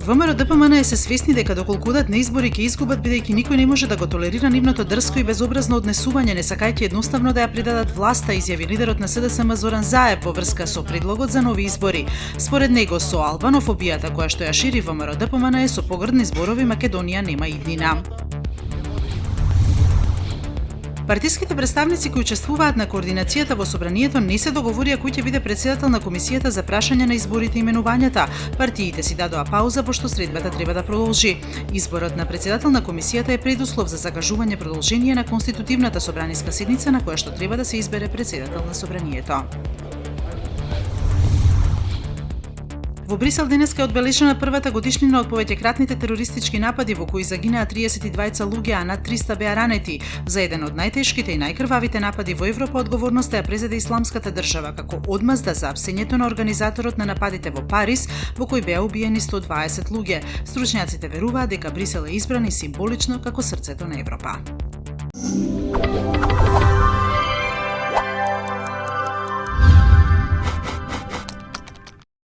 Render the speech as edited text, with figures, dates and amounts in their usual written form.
ВМРО ДПМН се свесни дека доколку одат на избори ќе изгубат, бидејќи никој не може да го толерира нивното дрско и безобразно однесување, не сакајќи едноставно да ја предадат власта, изјави лидерот на СДСМ Зоран Заев во врска со предлогот за нови избори. Според него, со албанофобијата која што ја шири ВМРО ДПМН со погрдни зборови Македонија нема иднина. Партиските представници кои учествуваат на координацијата во собранието не се договорија кој ќе биде претседател на комисијата за прашање на изборите и именувањата. Партиите си дадоа пауза пошто средбата треба да продолжи. Изборот на претседател на комисијата е предуслов за закажување продолжение на конститутивната собраниска седница на која што треба да се избере претседател на собранието. Во Брисел денеска е одбележена првата годишнина од повеќекратните терористички напади во кои загинаа 32 луѓе, а над 300 беа ранети. За еден од најтешките и најкрвавите напади во Европа одговорноста ја презеде Исламската држава како одмазда за апсењето на организаторот на нападите во Париз, во кој беа убиени 120 луѓе. Стручњаците веруваат дека Брисел е избран и символично како срцето на Европа.